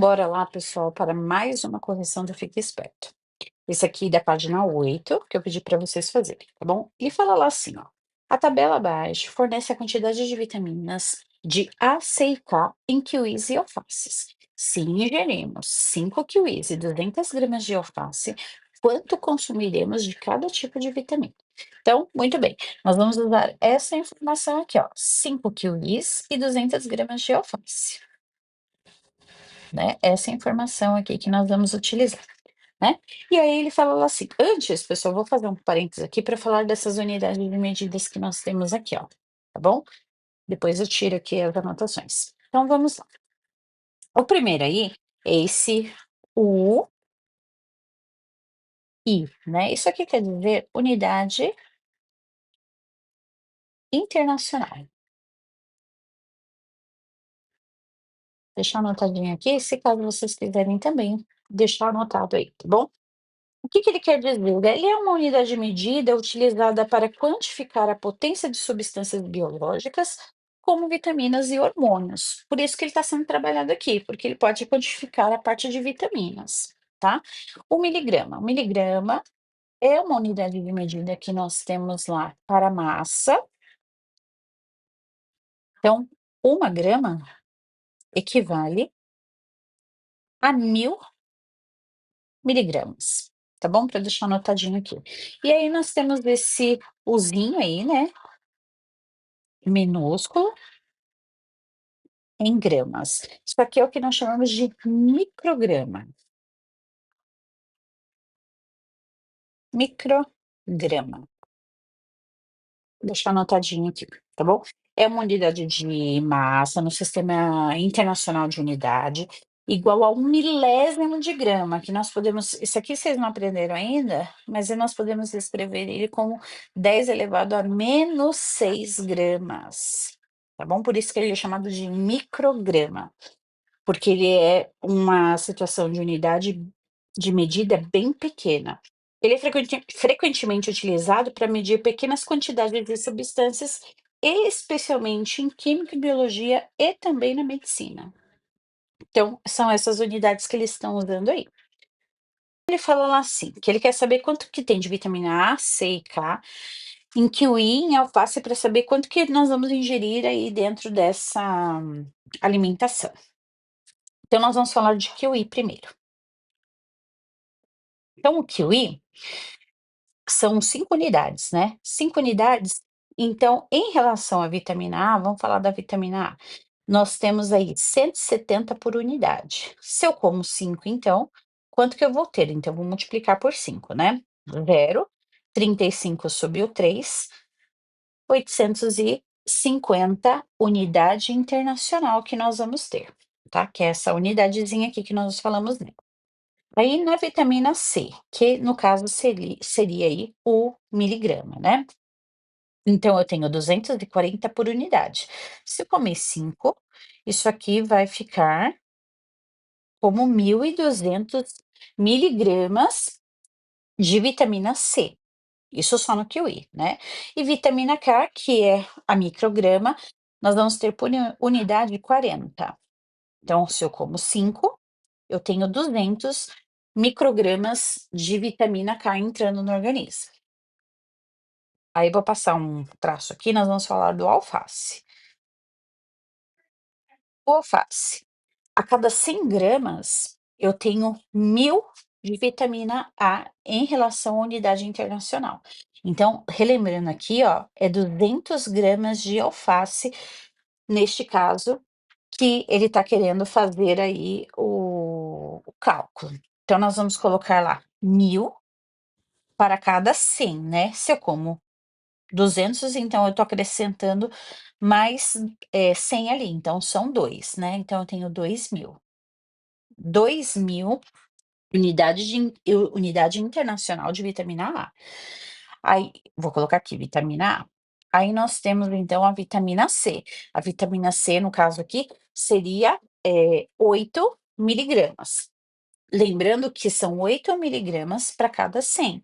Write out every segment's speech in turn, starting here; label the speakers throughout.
Speaker 1: Bora lá, pessoal, para mais uma correção do Fique Esperto. Esse aqui da página 8 que eu pedi para vocês fazerem, tá bom? E fala lá assim, ó. A tabela abaixo fornece a quantidade de vitaminas de A, C e K em kiwis e alfaces. Se ingerirmos 5 kiwis e 200 gramas de alface, quanto consumiremos de cada tipo de vitamina? Então, muito bem, nós vamos usar essa informação aqui, ó. 5 kiwis e 200 gramas de alface, né? Essa informação aqui que nós vamos utilizar, né? E aí ele fala lá assim, antes, pessoal, vou fazer um parênteses aqui para falar dessas unidades de medidas que nós temos aqui, ó, tá bom? Depois eu tiro aqui as anotações. Então vamos lá. O primeiro aí é esse UI, né? Isso aqui quer dizer Unidade Internacional. Deixar anotadinho aqui, se caso vocês quiserem também deixar anotado aí, tá bom? O que que ele quer dizer? Ele é uma unidade de medida utilizada para quantificar a potência de substâncias biológicas, como vitaminas e hormônios. Por isso que ele está sendo trabalhado aqui, porque ele pode quantificar a parte de vitaminas, tá? O miligrama é uma unidade de medida que nós temos lá para massa. Então, 1 grama equivale a 1000 miligramas, tá bom? Para deixar anotadinho aqui. E aí nós temos esse uzinho aí, né? Minúsculo em gramas. Isso aqui é o que nós chamamos de micrograma. Micrograma. Vou deixar anotadinho aqui, tá bom? É uma unidade de massa no Sistema Internacional de Unidade, igual a 1 milésimo de grama, que nós podemos. Isso aqui vocês não aprenderam ainda, mas nós podemos escrever ele como 10 elevado a menos 6 gramas. Tá bom? Por isso que ele é chamado de micrograma. Porque ele é uma situação de unidade de medida bem pequena. Ele é frequentemente utilizado para medir pequenas quantidades de substâncias, especialmente em química e biologia e também na medicina. Então, são essas unidades que eles estão usando aí. Ele fala lá assim, que ele quer saber quanto que tem de vitamina A, C e K em kiwi, em alface, para saber quanto que nós vamos ingerir aí dentro dessa alimentação. Então, nós vamos falar de kiwi primeiro. Então, o kiwi são 5 unidades, né? 5 unidades. Então, em relação à vitamina A, vamos falar da vitamina A. Nós temos aí 170 por unidade. Se eu como 5, então, quanto que eu vou ter? Então, vou multiplicar por 5, né? 0,35 sobre o 3, 850 unidade internacional que nós vamos ter, tá? Que é essa unidadezinha aqui que nós falamos nela. Aí na vitamina C, que no caso seria aí o miligrama, né. Então eu tenho 240 por unidade. Se eu comer 5, isso aqui vai ficar como 1.200 miligramas de vitamina C, isso só no kiwi, né. E vitamina K, que é a micrograma, nós vamos ter por unidade 40. Então se eu como 5, eu tenho 200 microgramas de vitamina K entrando no organismo. Aí vou passar um traço aqui, nós vamos falar do alface. O alface, a cada 100 gramas, eu tenho 1000 de vitamina A em relação à unidade internacional. Então, relembrando aqui, ó, é 200 gramas de alface, neste caso, que ele está querendo fazer aí o cálculo. Então, nós vamos colocar lá 1000 para cada 100, né? Se eu como 200, então eu estou acrescentando mais 100 ali, então são 2, né? Então eu tenho 2.000. 2.000 unidade internacional de vitamina A. Aí, vou colocar aqui, vitamina A. Aí nós temos então a vitamina C. A vitamina C, no caso aqui, seria 8 miligramas. Lembrando que são 8 miligramas para cada 100.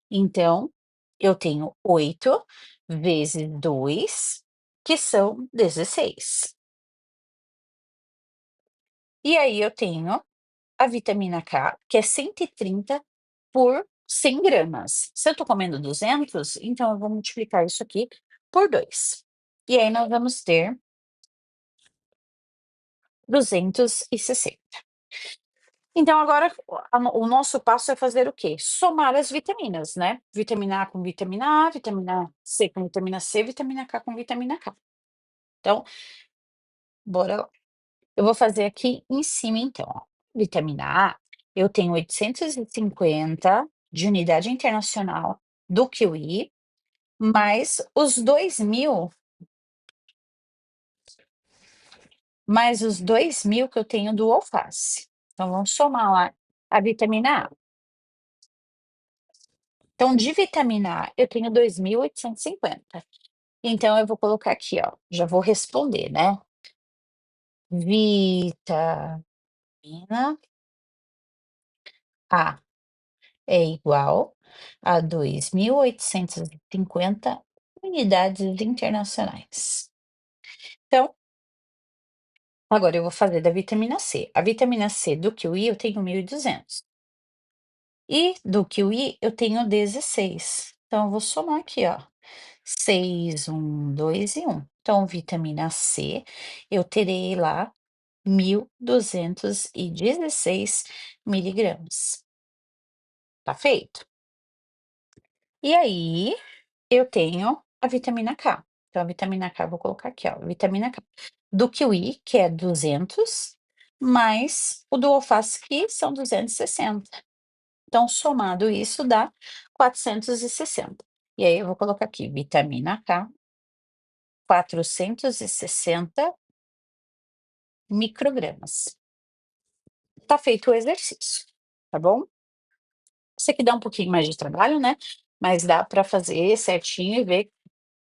Speaker 1: Então, eu tenho 8 vezes 2, que são 16. E aí eu tenho a vitamina K, que é 130 por 100 gramas. Se eu tô comendo 200, então eu vou multiplicar isso aqui por 2. E aí nós vamos ter 260. Então agora o nosso passo é fazer o quê? Somar as vitaminas, né? Vitamina A com vitamina A, vitamina C com vitamina C, vitamina K com vitamina K. Então, bora lá. Eu vou fazer aqui em cima então, ó. Vitamina A, eu tenho 850 de unidade internacional do kiwi, mais os 2.000, mais os 2.000 que eu tenho do alface. Então vamos somar lá a vitamina A. Então de vitamina A eu tenho 2.850. Então eu vou colocar aqui, ó, já vou responder, né. Vitamina A é igual a 2.850 unidades internacionais. Então, agora eu vou fazer da vitamina C. A vitamina C do kiwi eu tenho 1.200 e do kiwi eu tenho 16. Então eu vou somar aqui, ó, 6, 1, 2 e 1. Então vitamina C eu terei lá 1.216 miligramas. Tá feito? E aí eu tenho a vitamina K. Então, a vitamina K, eu vou colocar aqui, ó, vitamina K do kiwi, que é 200, mais o do alface, que são 260. Então, somado isso dá 460. E aí eu vou colocar aqui, vitamina K, 460 microgramas. Tá feito o exercício, tá bom? Isso aqui dá um pouquinho mais de trabalho, né, mas dá para fazer certinho e ver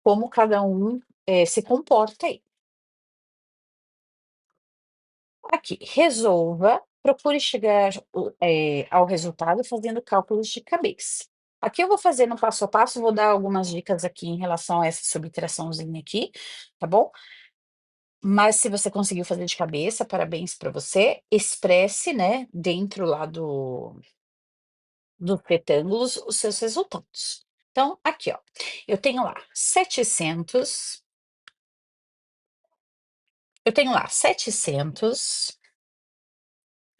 Speaker 1: como cada um, se comporta aí. Aqui, resolva, procure chegar ao resultado fazendo cálculos de cabeça. Aqui eu vou fazer no passo a passo, vou dar algumas dicas aqui em relação a essa subtraçãozinha aqui, tá bom? Mas se você conseguiu fazer de cabeça, parabéns para você. Expresse, né, dentro lá dos retângulos os seus resultados. Então, aqui, ó, eu tenho lá 700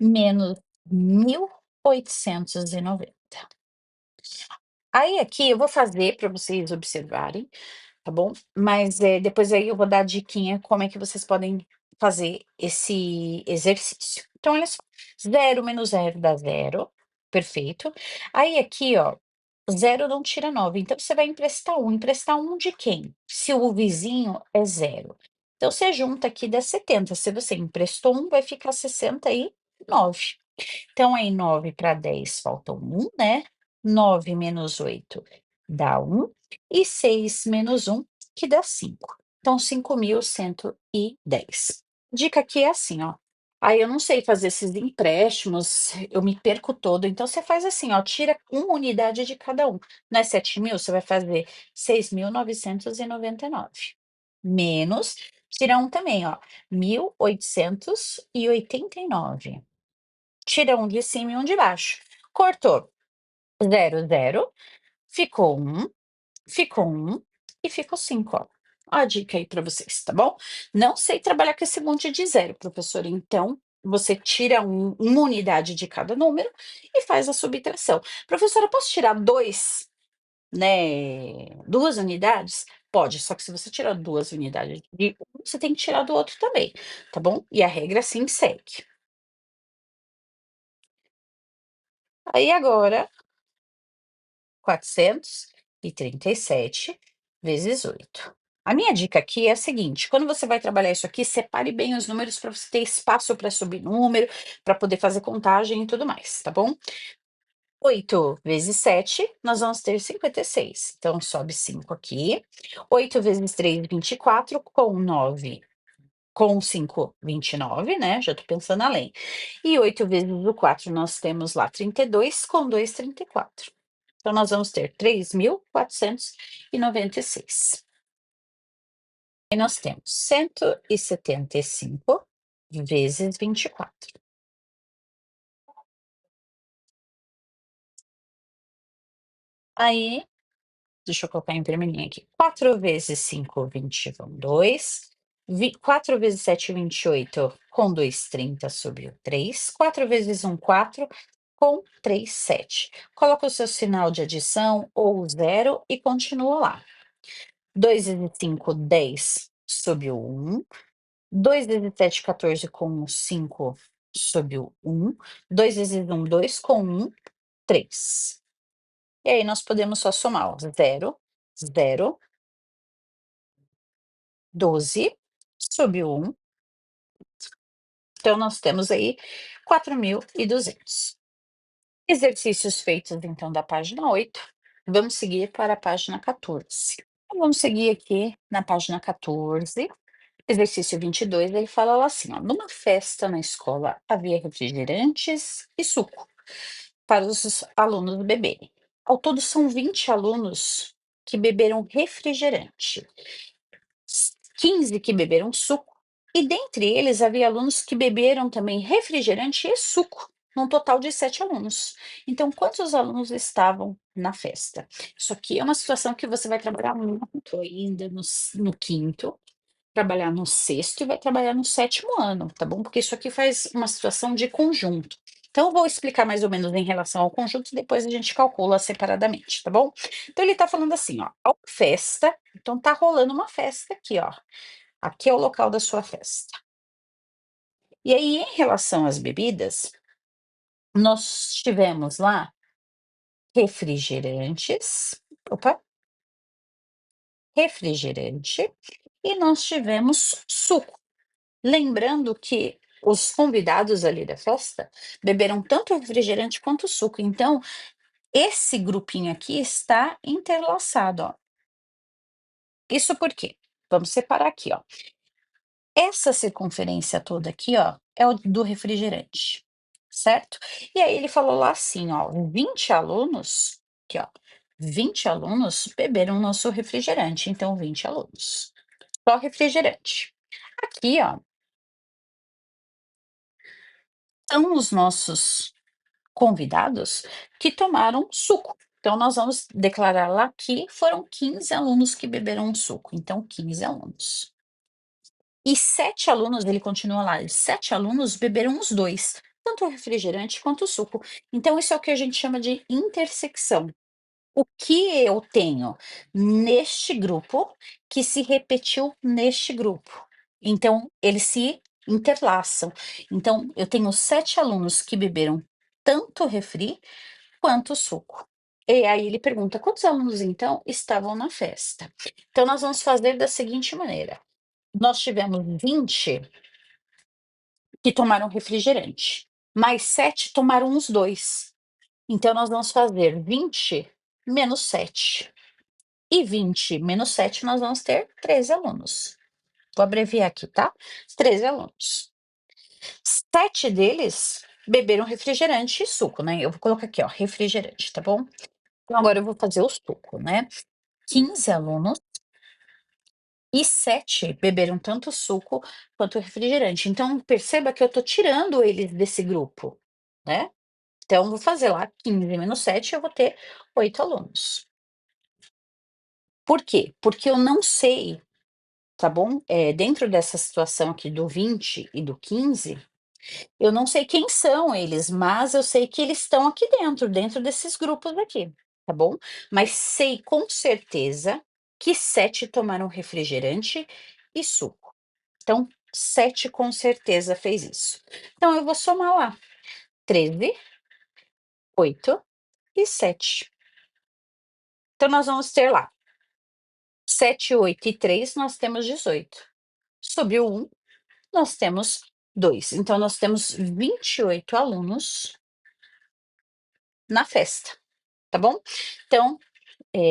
Speaker 1: menos 1.890. Aí aqui eu vou fazer para vocês observarem, tá bom? Mas, depois aí eu vou dar a diquinha como é que vocês podem fazer esse exercício. Então olha só, 0 menos 0 dá 0, perfeito. Aí aqui, ó, 0 não tira 9, então você vai emprestar 1. Emprestar 1 de quem? Se o vizinho é 0. Então você junta aqui dá 70, se você emprestou 1, vai ficar 69. Então, aí 9 para 10 falta 1, né? 9 menos 8 dá 1, e 6 menos 1, que dá 5. Então, 5.110. Dica aqui é assim, ó. Aí eu não sei fazer esses empréstimos, eu me perco todo. Então, você faz assim, ó, tira uma unidade de cada um. Não é 7.000, você vai fazer 6.999. Menos, tira um também, ó, 1.889. Tira um de cima e um de baixo. Cortou 0, 0, ficou 1 e ficou 5, ó. Ó a dica aí para vocês, tá bom? Não sei trabalhar com esse monte de zero, professora, então você tira uma unidade de cada número e faz a subtração. Professora, posso tirar 2, né, 2 unidades? Pode, só que se você tirar 2 unidades de um, você tem que tirar do outro também, tá bom? E a regra assim segue. Aí agora 437 vezes 8. A minha dica aqui é a seguinte: quando você vai trabalhar isso aqui, separe bem os números para você ter espaço para subir número, para poder fazer contagem e tudo mais, tá bom? 8 vezes 7, nós vamos ter 56. Então, sobe 5 aqui. 8 vezes 3, 24. Com 9, com 5, 29, né? Já tô pensando além. E 8 vezes o 4, nós temos lá 32. Com 2, 34. Então, nós vamos ter 3.496. E nós temos 175 vezes 24. Aí, deixa eu colocar em vermelhinho aqui. 4 vezes 5, 20 vão 2. 4 vezes 7, 28, com 2, 30, subiu 3. 4 vezes 1, 4, com 3, 7. Coloca o seu sinal de adição ou zero e continua lá. 2 vezes 5, 10, subiu 1. 2 vezes 7, 14, com 5, subiu 1. 2 vezes 1, 2, com 1, 3. E aí nós podemos só somar, ó, 0, 0, 12, subiu 1, então nós temos aí 4.200. Exercícios feitos então da página 8, vamos seguir para a página 14. Então, vamos seguir aqui na página 14, exercício 22, ele fala lá assim, ó: "Numa festa na escola havia refrigerantes e suco para os alunos beberem. Ao todo são 20 alunos que beberam refrigerante, 15 que beberam suco, e dentre eles havia alunos que beberam também refrigerante e suco, num total de 7 alunos. Então, quantos alunos estavam na festa?" Isso aqui é uma situação que você vai trabalhar muito ainda no quinto, trabalhar no sexto e vai trabalhar no sétimo ano, tá bom? Porque isso aqui faz uma situação de conjunto. Então, eu vou explicar mais ou menos em relação ao conjunto e depois a gente calcula separadamente, tá bom? Então, ele tá falando assim, ó, a festa, então tá rolando uma festa aqui, ó. Aqui é o local da sua festa. E aí, em relação às bebidas, nós tivemos lá refrigerantes, opa, refrigerante, e nós tivemos suco. Lembrando que os convidados ali da festa beberam tanto refrigerante quanto suco, então esse grupinho aqui está interlaçado, ó. Isso por quê? Vamos separar aqui, ó. Essa circunferência toda aqui, ó, é o do refrigerante, certo? E aí ele falou lá assim, ó, 20 alunos, aqui, ó, 20 alunos beberam nosso refrigerante, então 20 alunos. Só refrigerante. Aqui, ó, são os nossos convidados que tomaram suco. Então, nós vamos declarar lá que foram 15 alunos que beberam suco. Então, 15 alunos. E 7 alunos, ele continua lá, 7 alunos beberam os dois, tanto o refrigerante quanto o suco. Então, isso é o que a gente chama de intersecção. O que eu tenho neste grupo que se repetiu neste grupo. Então, eles se interlaçam. Então, eu tenho 7 alunos que beberam tanto refri quanto suco. E aí ele pergunta: "Quantos alunos, então, estavam na festa?". Então nós vamos fazer da seguinte maneira: nós tivemos 20 que tomaram refrigerante, mais 7 tomaram os 2. Então nós vamos fazer 20 menos 7. E 20 menos 7 nós vamos ter 13 alunos. Vou abreviar aqui, tá? 13 alunos. 7 deles beberam refrigerante e suco, né, eu vou colocar aqui, ó, refrigerante, tá bom? Então agora eu vou fazer o suco, né. 15 alunos e 7 beberam tanto suco quanto refrigerante. Então perceba que eu tô tirando eles desse grupo, né. Então vou fazer lá 15 menos 7, eu vou ter 8 alunos. Por quê? Porque eu não sei, tá bom, dentro dessa situação aqui do 20 e do 15, eu não sei quem são eles, mas eu sei que eles estão aqui dentro, dentro desses grupos aqui, tá bom? Mas sei com certeza que 7 tomaram refrigerante e suco. Então, 7 com certeza fez isso. Então, eu vou somar lá: 13, 8 e 7. Então, nós vamos ter lá 7, 8 e 3, nós temos 18. Subiu 1, nós temos 2. Então, nós temos 28 alunos na festa, tá bom? Então,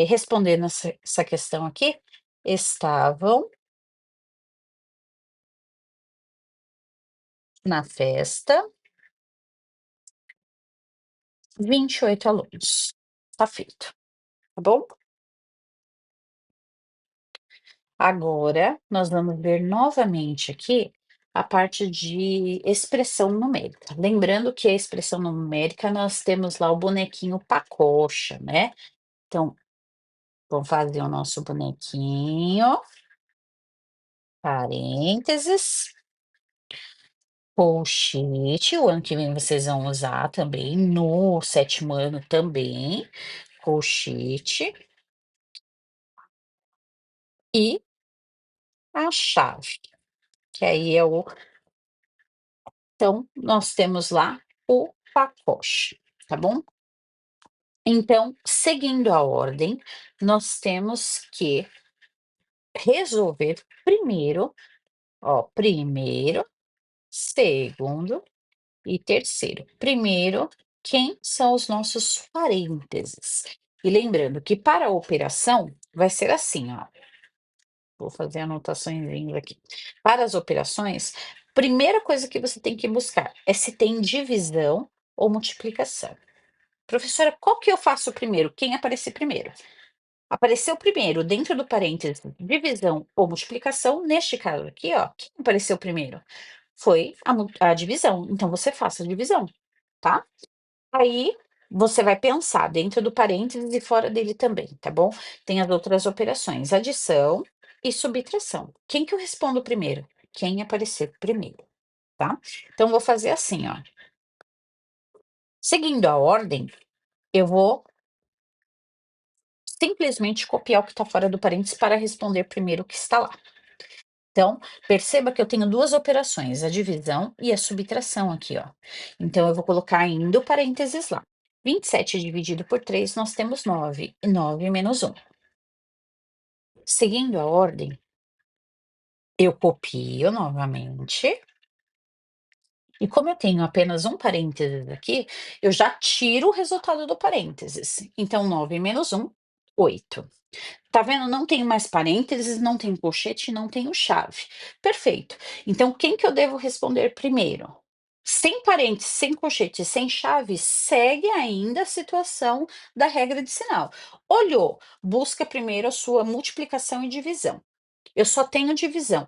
Speaker 1: respondendo essa questão aqui, estavam na festa 28 alunos. Tá feito, tá bom? Agora, nós vamos ver novamente aqui a parte de expressão numérica. Lembrando que a expressão numérica nós temos lá o bonequinho Pacocha, né. Então, vamos fazer o nosso bonequinho, parênteses, colchete, o ano que vem vocês vão usar também, no sétimo ano também, colchete e a chave, que aí é o então nós temos lá o pacote, tá bom? Então, seguindo a ordem, nós temos que resolver primeiro, ó, primeiro, segundo e terceiro. Primeiro, quem são os nossos parênteses? E lembrando que para a operação vai ser assim, ó. Vou fazer anotações aqui. Para as operações, primeira coisa que você tem que buscar é se tem divisão ou multiplicação. Professora, qual que eu faço primeiro? Quem aparecer primeiro? Apareceu primeiro dentro do parênteses divisão ou multiplicação, neste caso aqui, ó, quem apareceu primeiro? Foi a divisão, então você faça a divisão, tá? Aí você vai pensar dentro do parênteses e fora dele também, tá bom? Tem as outras operações, adição e subtração. Quem que eu respondo primeiro? Quem aparecer primeiro, tá? Então vou fazer assim, ó. Seguindo a ordem, eu vou simplesmente copiar o que está fora do parênteses para responder primeiro o que está lá. Então, perceba que eu tenho duas operações, a divisão e a subtração aqui, ó. Então, eu vou colocar ainda o parênteses lá. 27 dividido por 3, nós temos 9, e 9 menos 1. Seguindo a ordem, eu copio novamente, e como eu tenho apenas um parênteses aqui, eu já tiro o resultado do parênteses. Então, 9 menos 1, 8. Tá vendo? Não tenho mais parênteses, não tenho colchete, não tenho chave. Perfeito. Então, quem que eu devo responder primeiro? Sem parênteses, sem colchete, sem chave, segue ainda a situação da regra de sinal. Olhou, busca primeiro a sua multiplicação e divisão. Eu só tenho divisão.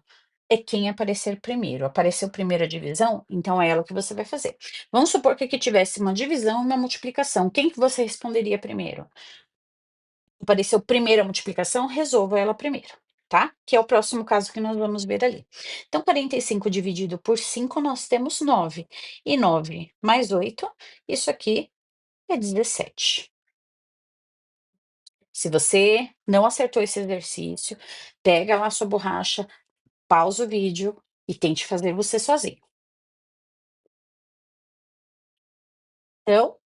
Speaker 1: É quem aparecer primeiro. Apareceu primeiro a divisão, então é ela que você vai fazer. Vamos supor que aqui tivesse uma divisão e uma multiplicação. Quem que você responderia primeiro? Apareceu primeiro a multiplicação, resolva ela primeiro, tá? Que é o próximo caso que nós vamos ver ali. Então, 45 dividido por 5, nós temos 9. E 9 mais 8, isso aqui é 17. Se você não acertou esse exercício, pega lá sua borracha, pausa o vídeo e tente fazer você sozinho. Então,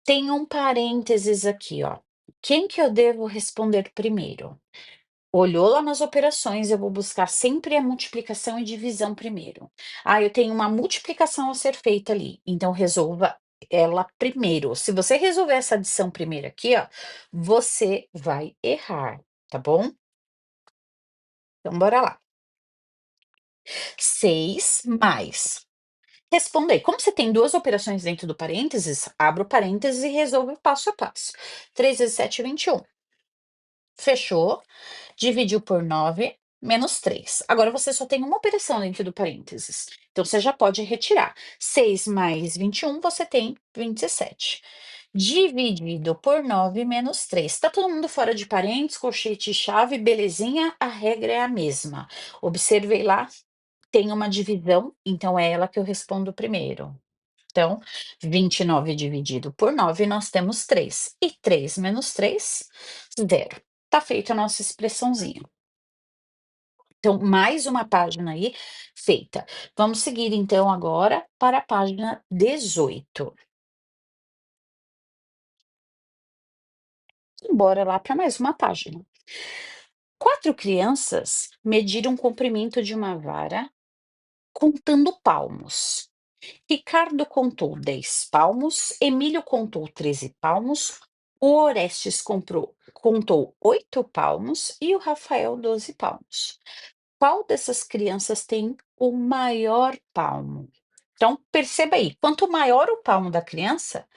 Speaker 1: tem um parênteses aqui, ó. Quem que eu devo responder primeiro? Olhou lá nas operações, eu vou buscar sempre a multiplicação e divisão primeiro. Ah, eu tenho uma multiplicação a ser feita ali, então resolva ela primeiro. Se você resolver essa adição primeiro aqui, ó, você vai errar, tá bom? Então, bora lá. 6 mais. Responder. Como você tem duas operações dentro do parênteses, abra o parênteses e resolva passo a passo. 3 vezes 7, 21. Fechou? Dividiu por 9 menos 3. Agora você só tem uma operação dentro do parênteses. Então você já pode retirar. 6 mais 21, você tem 27. Dividido por 9 menos 3. Está todo mundo fora de parênteses, colchete e chave, belezinha? A regra é a mesma. Observei lá, tem uma divisão, então é ela que eu respondo primeiro. Então, 29 dividido por 9, nós temos 3. E 3 menos 3, 0. Tá feita a nossa expressãozinha. Então, mais uma página aí feita. Vamos seguir então agora para a página 18. Bora lá para mais uma página. Quatro crianças mediram o comprimento de uma vara contando palmos. Ricardo contou 10 palmos, Emílio contou 13 palmos, o Orestes contou 8 palmos e o Rafael 12 palmos. Qual dessas crianças tem o maior palmo? Então, perceba aí, quanto maior o palmo da criança,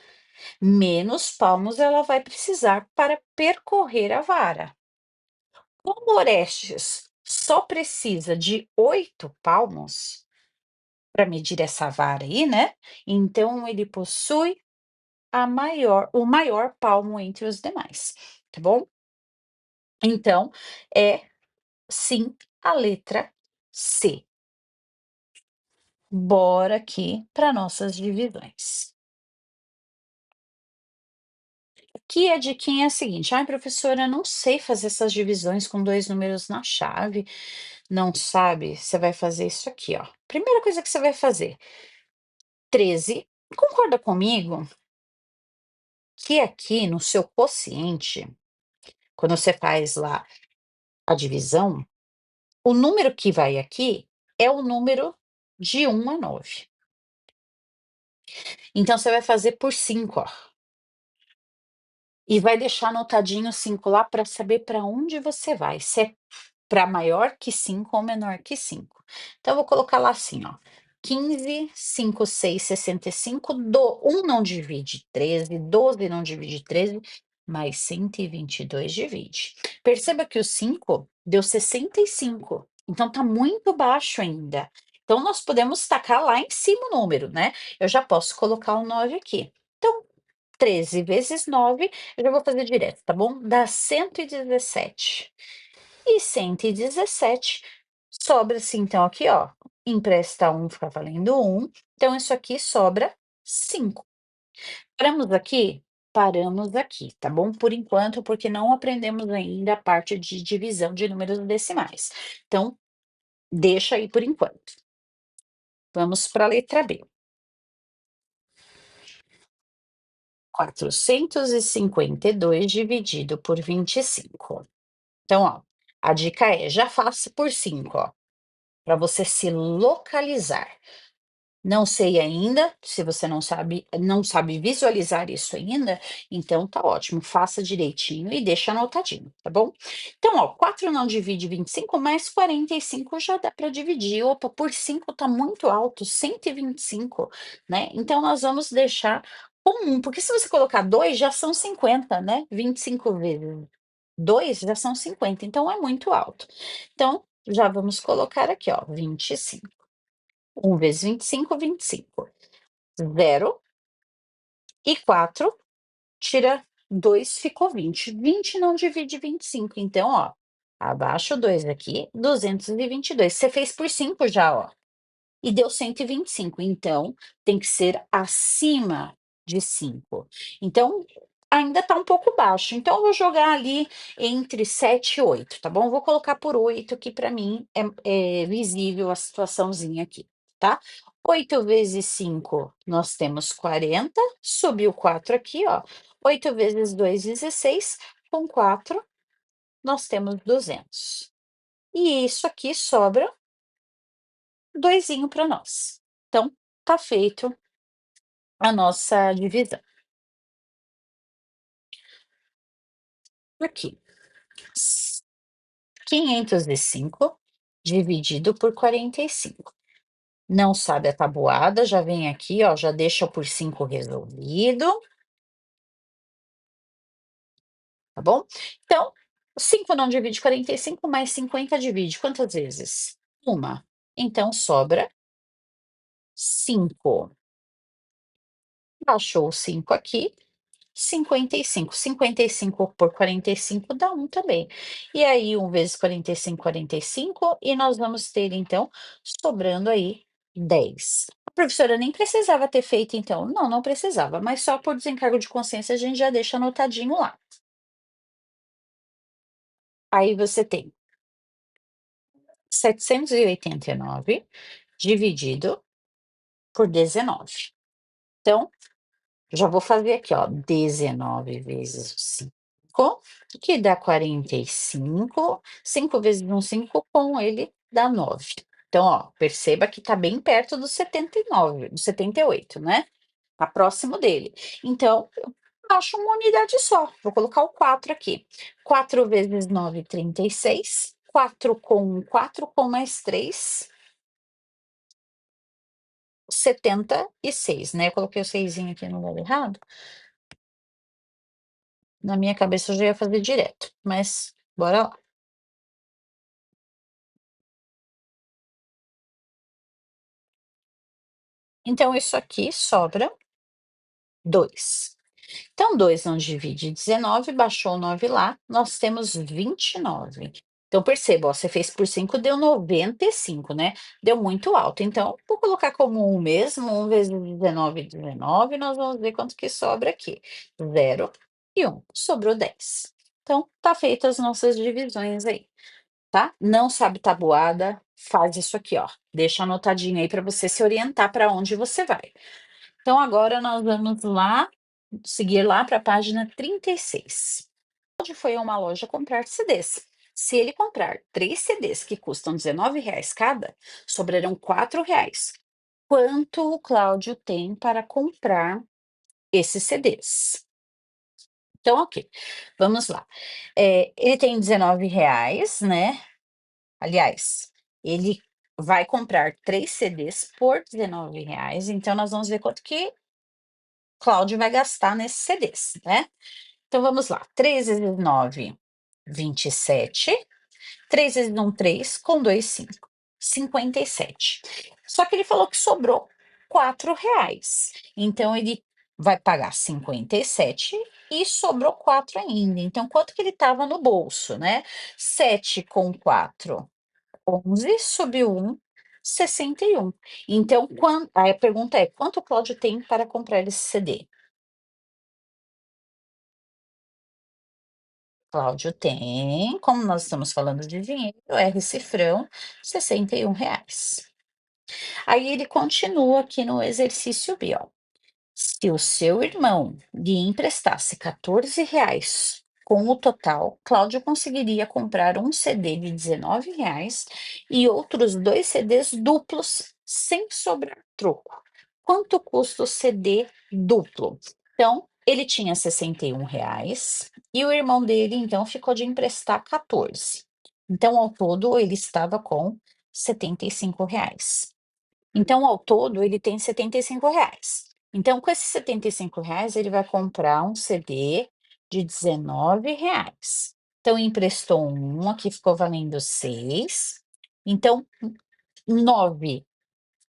Speaker 1: menos palmos ela vai precisar para percorrer a vara. Como Orestes só precisa de 8 palmos, para medir essa vara aí, né, então ele possui o maior palmo entre os demais, tá bom? Então, é sim a letra C. Bora aqui para nossas divisões. Que a diquinha é a seguinte: "Ai, professora, eu não sei fazer essas divisões com 2 números na chave". Não sabe? Você vai fazer isso aqui, ó. Primeira coisa que você vai fazer, 13. Concorda comigo que aqui no seu quociente, quando você faz lá a divisão, o número que vai aqui é o número de 1 a 9. Então você vai fazer por 5, ó. E vai deixar anotadinho 5 lá para saber para onde você vai, se é para maior que 5 ou menor que 5. Então eu vou colocar lá assim, ó, 15, 5, 6, 65, 1 não divide 13, 12 não divide 13, mas 122 divide. Perceba que o 5 deu 65, então tá muito baixo ainda. Então nós podemos tacar lá em cima o número, né? Eu já posso colocar o 9 aqui. Então 13 vezes 9, eu já vou fazer direto, tá bom? Dá 117. E 117 sobra-se então aqui, ó, empresta 1 fica valendo 1, então isso aqui sobra 5. Paramos aqui? Paramos aqui, tá bom? Por enquanto, porque não aprendemos ainda a parte de divisão de números decimais. Então, deixa aí por enquanto. Vamos para a letra B. 452 dividido por 25. Então, ó, a dica é: já faça por 5, ó, para você se localizar. Não sei ainda, se você não sabe visualizar isso ainda, então tá ótimo, faça direitinho e deixa anotadinho, tá bom? Então, ó, 4 não divide 25, mas 45 já dá para dividir. Opa, por 5 tá muito alto, 125, né? Então nós vamos deixar com 1, porque se você colocar 2 já são 50, né? 25 vezes 2 já são 50, então é muito alto. Então, já vamos colocar aqui, ó, 25. 1 vezes 25, 25. 0 e 4 tira 2, ficou 20. 20 não divide 25, então, ó, abaixo 2 aqui, 222. Você fez por 5 já, ó, e deu 125, então tem que ser acima de 5. Então, ainda tá um pouco baixo, então eu vou jogar ali entre 7 e 8, tá bom? Vou colocar por 8 que para mim é visível a situaçãozinha aqui, tá? 8 vezes 5 nós temos 40, subiu 4 aqui, ó. 8 vezes 2, 16, com 4 nós temos 200. E isso aqui sobra doisinho para nós. Então, tá feito a nossa divisão. Aqui, s 505 dividido por 45. Não sabe a tabuada, já vem aqui, ó, já deixa por 5 resolvido, tá bom? Então, 5 não divide 45, mais 50 divide quantas vezes? Uma. Então sobra 5. Baixou o 5 aqui, 55. 55 por 45 dá 1 também. E aí 1 vezes 45, 45, e nós vamos ter então, sobrando aí 10. A professora nem precisava ter feito então. Não, não precisava, mas só por desencargo de consciência a gente já deixa anotadinho lá. Aí você tem 789 dividido por 19. Então, já vou fazer aqui, ó, 19 vezes o 5, que dá 45. 5 vezes um 5 com ele dá 9. Então, ó, perceba que tá bem perto do 79, do 78, né? Tá próximo dele. Então, eu acho uma unidade só. Vou colocar o 4 aqui. 4 vezes 9, 36. 4 com mais 3, 76, né? Eu coloquei o 6 aqui no lugar errado. Na minha cabeça eu já ia fazer direto, mas bora lá. Então isso aqui sobra 2. Então 2 não divide 19, baixou o 9 lá, nós temos 29. Então perceba, ó, você fez por 5, deu 95, né, deu muito alto. Então vou colocar como 1 mesmo, 1 vezes 19, 19, nós vamos ver quanto que sobra aqui. 0 e 1, sobrou 10. Então tá feitas as nossas divisões aí, tá. Não sabe tabuada, faz isso aqui, ó, deixa anotadinho aí para você se orientar para onde você vai. Então agora nós vamos lá, seguir lá para a página 36. Onde foi a uma loja comprar CDs? Se ele comprar 3 CDs que custam R$ 19 cada, sobrarão R$ 4. Quanto o Cláudio tem para comprar esses CDs? Então, ok, vamos lá. Ele tem R$ 19, né? Aliás, ele vai comprar 3 CDs por R$ 19, então nós vamos ver quanto que Cláudio vai gastar nesses CDs, né? Então vamos lá, 3 vezes 9, 27. 3 vezes 1, 3, com 2, 5. 57. Só que ele falou que sobrou R$ 4. Então ele vai pagar 57 e sobrou 4 ainda. Então quanto que ele estava no bolso, né? 7 com 4, 11, subiu 1, 61. Então, aí a pergunta é: quanto o Cláudio tem para comprar esse CD? Cláudio tem, como nós estamos falando de dinheiro, R cifrão, R$ 61. Aí ele continua aqui no exercício B, ó. Se o seu irmão lhe emprestasse R$ 14, com o total, Cláudio conseguiria comprar um CD de R$ 19 e outros 2 CDs duplos sem sobrar troco. Quanto custa o CD duplo? Então, ele tinha R$ 61 e o irmão dele, então, ficou de emprestar 14. Então, ao todo, ele estava com R$ 75. Então, ao todo, ele tem R$ 75. Então, com esses R$ 75, ele vai comprar um CD de R$ 19. Então, emprestou um, aqui ficou valendo 6. Então, 9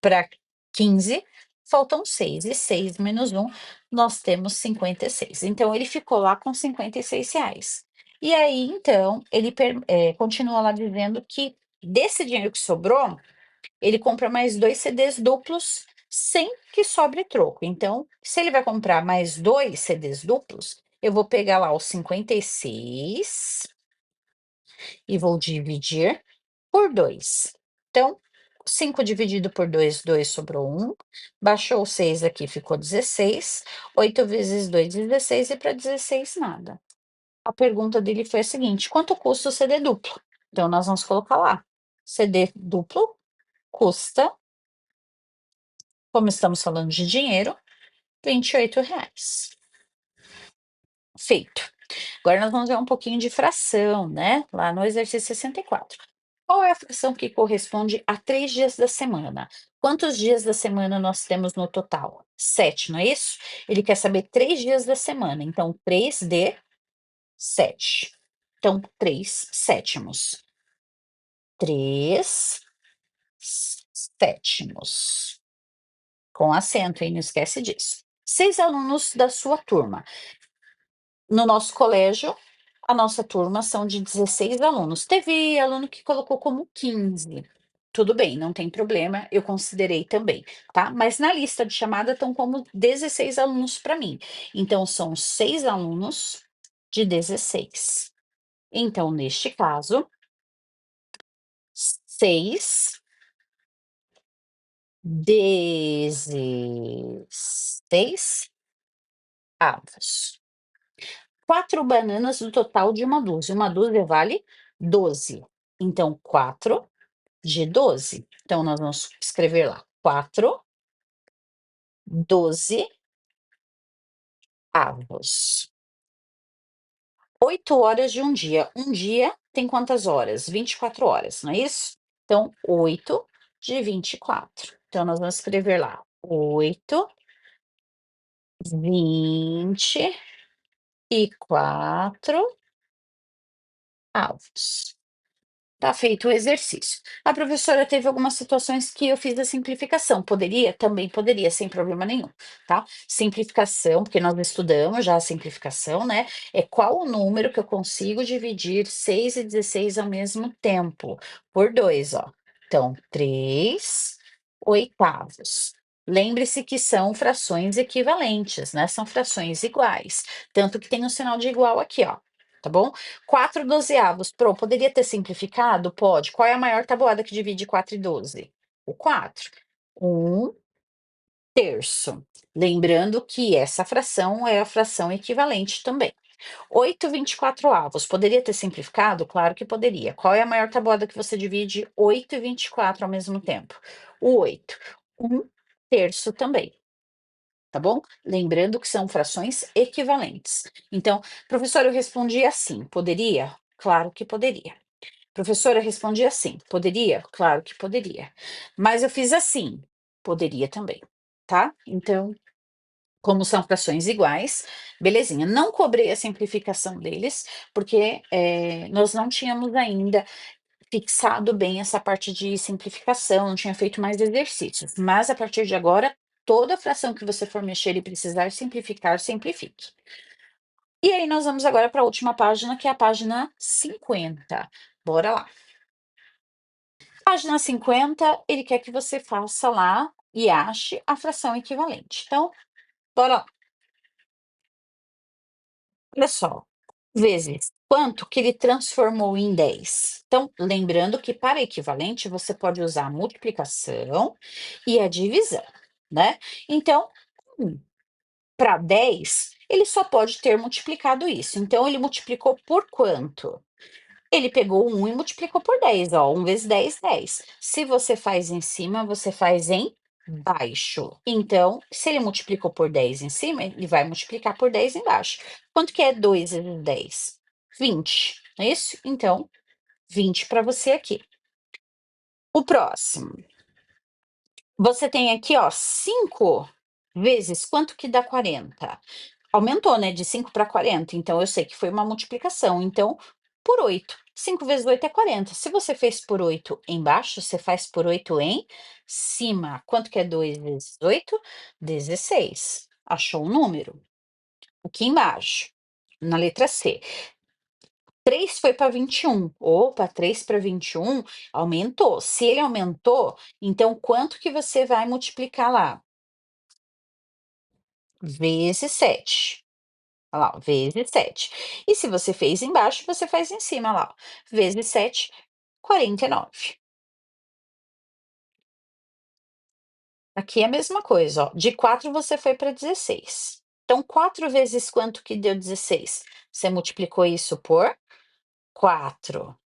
Speaker 1: para 15, faltam 6. E 6 menos 1, nós temos 56. Então, ele ficou lá com R$ 56. E aí, então, ele continua lá dizendo que desse dinheiro que sobrou, ele compra mais 2 CDs duplos sem que sobre troco. Então, se ele vai comprar mais 2 CDs duplos, eu vou pegar lá os 56 e vou dividir por 2. Então, 5 dividido por 2, 2 sobrou 1. Baixou o 6 aqui, ficou 16. 8 vezes 2, 16, e para 16 nada. A pergunta dele foi a seguinte: quanto custa o CD duplo? Então, nós vamos colocar lá. CD duplo custa, como estamos falando de dinheiro, R$ 28. Feito. Agora nós vamos ver um pouquinho de fração, né? Lá no exercício 64. Qual é a fração que corresponde a 3 dias da semana? Quantos dias da semana nós temos no total? 7, não é isso? Ele quer saber 3 dias da semana. Então, 3 de 7. Então, 3 sétimos. 3 sétimos. Com acento, hein? Não esquece disso. 6 alunos da sua turma. No nosso colégio, a nossa turma são de 16 alunos. Teve aluno que colocou como 15. Tudo bem, não tem problema, eu considerei também, tá? Mas na lista de chamada estão como 16 alunos para mim. Então, são 6 alunos de 16. Então, neste caso, 6 16 avos. 4 bananas no total de uma dúzia. Uma dúzia vale 12. Então, 4 de 12. Então, nós vamos escrever lá: 4, 12 avos. 8 horas de um dia. Um dia tem quantas horas? 24 horas, não é isso? Então, 8 de 24. Então, nós vamos escrever lá: 8, 24 avos. Tá feito o exercício. A professora teve algumas situações que eu fiz a simplificação. Poderia? Também poderia, sem problema nenhum, tá? Simplificação, porque nós estudamos já a simplificação, né? É qual o número que eu consigo dividir 6 e 16 ao mesmo tempo? Por 2, ó. Então, 3 oitavos. Lembre-se que são frações equivalentes, né? São frações iguais. Tanto que tem um sinal de igual aqui, ó. Tá bom? 4 dozeavos. Pronto, poderia ter simplificado? Pode. Qual é a maior tabuada que divide 4 e 12? O 4. Um terço. Lembrando que essa fração é a fração equivalente também. 8 24avos. Poderia ter simplificado? Claro que poderia. Qual é a maior tabuada que você divide 8 e 24 ao mesmo tempo? O 8. Um terço também. Tá bom? Lembrando que são frações equivalentes. Então, professor, eu respondi assim, poderia? Claro que poderia. Professora, eu respondi assim, poderia? Claro que poderia. Mas eu fiz assim, poderia também, tá? Então, como são frações iguais, belezinha. Não cobrei a simplificação deles, porque nós não tínhamos ainda fixado bem essa parte de simplificação, não tinha feito mais exercícios. Mas a partir de agora, toda fração que você for mexer e precisar simplificar, simplifique. E aí nós vamos agora para a última página, que é a página 50. Bora lá. Página 50, ele quer que você faça lá e ache a fração equivalente. Então, bora lá. Olha só, vezes quanto que ele transformou em 10. Então, lembrando que para equivalente você pode usar a multiplicação e a divisão, né? Então, para 10, ele só pode ter multiplicado isso. Então, ele multiplicou por quanto? Ele pegou 1 e multiplicou por 10, ó, 1 vezes 10, 10. Se você faz em cima, você faz em baixo. Então, se ele multiplicou por 10 em cima, ele vai multiplicar por 10 embaixo. Quanto que é 2 vezes 10? 20, não é isso? Então, 20 para você aqui. O próximo, você tem aqui, ó, 5 vezes quanto que dá 40? Aumentou, né, de 5 para 40, então eu sei que foi uma multiplicação, então por 8. 5 vezes 8 é 40. Se você fez por 8 embaixo, você faz por 8 em cima. Quanto que é 2 vezes 8? 16. Achou o número? Aqui embaixo, na letra C. 3 foi para 21. Opa, 3 para 21 aumentou. Se ele aumentou, então quanto que você vai multiplicar lá? Vezes 7. Olha lá, ó, vezes 7. E se você fez embaixo, você faz em cima, lá, ó, vezes 7, 49. Aqui é a mesma coisa, ó, de 4 você foi para 16. Então, 4 vezes quanto que deu 16? Você multiplicou isso por 4.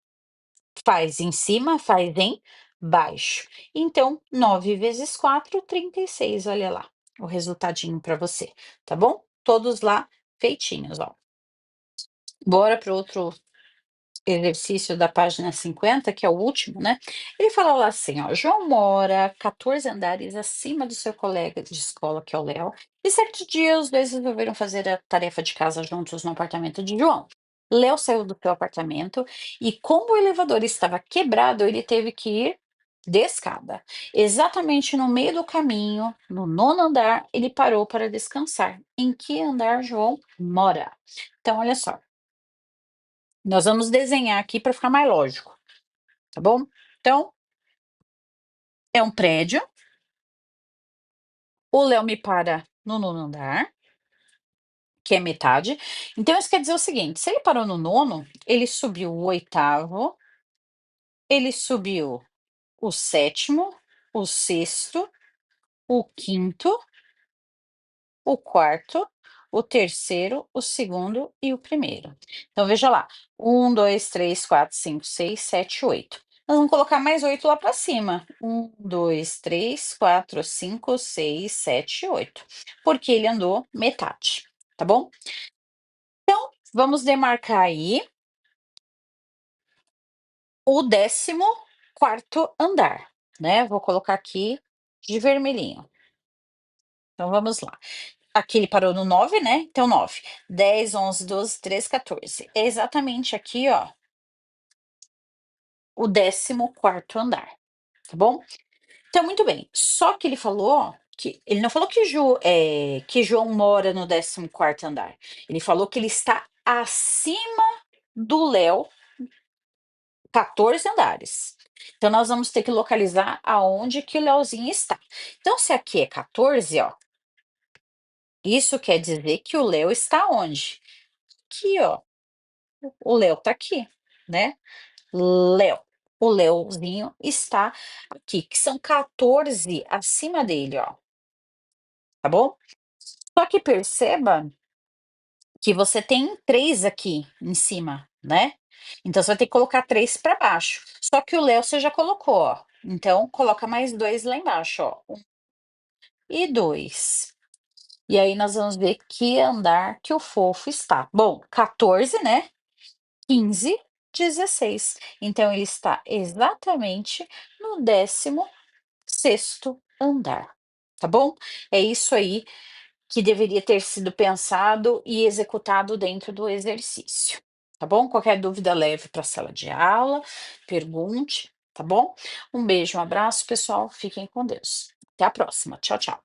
Speaker 1: Faz em cima, faz em baixo. Então, 9 vezes 4, 36. Olha lá, o resultadinho para você, tá bom? Todos lá feitinhos, ó. Bora para outro exercício da página 50, que é o último, né? Ele fala lá assim, ó, João mora 14 andares acima do seu colega de escola, que é o Léo, e certo dia os dois resolveram fazer a tarefa de casa juntos no apartamento de João. Léo saiu do seu apartamento e, como o elevador estava quebrado, ele teve que ir de escada. Exatamente no meio do caminho, no nono andar, ele parou para descansar. Em que andar João mora? Então, olha só. Nós vamos desenhar aqui para ficar mais lógico, tá bom? Então, é um prédio, o Léo me para no nono andar, que é metade. Então, isso quer dizer o seguinte: se ele parou no nono, ele subiu o oitavo, ele subiu o sétimo, o sexto, o quinto, o quarto, o terceiro, o segundo e o primeiro. Então, veja lá: um, dois, três, quatro, cinco, seis, sete, oito. Nós vamos colocar mais 8 lá para cima. Um, dois, três, quatro, cinco, seis, sete, oito. Porque ele andou metade, tá bom? Então, vamos demarcar aí o 14º andar, né? Vou colocar aqui de vermelhinho. Então, vamos lá. Aqui ele parou no 9, né? Então, 9, 10, 11, 12, 13, 14. É exatamente aqui, ó, o 14º andar, tá bom? Então, muito bem. Só que ele falou que ele não falou que João mora no 14º andar. Ele falou que ele está acima do Léo, 14 andares. Então, nós vamos ter que localizar aonde que o Leozinho está. Então, se aqui é 14, ó, isso quer dizer que o Léo está onde? Aqui, ó. O Léo tá aqui, né? Léo. O Leozinho está aqui, que são 14 acima dele, ó, tá bom? Só que perceba que você tem 3 aqui em cima, né? Então você vai ter que colocar 3 para baixo. Só que o Léo você já colocou, ó. Então coloca mais 2 lá embaixo, ó. 1 e 2. E aí nós vamos ver que andar que o fofo está. Bom, 14, né? 15, 16. Então ele está exatamente no 16º andar, tá bom? É isso aí que deveria ter sido pensado e executado dentro do exercício, tá bom? Qualquer dúvida, leve para a sala de aula, pergunte, tá bom? Um beijo, um abraço, pessoal. Fiquem com Deus. Até a próxima. Tchau, tchau.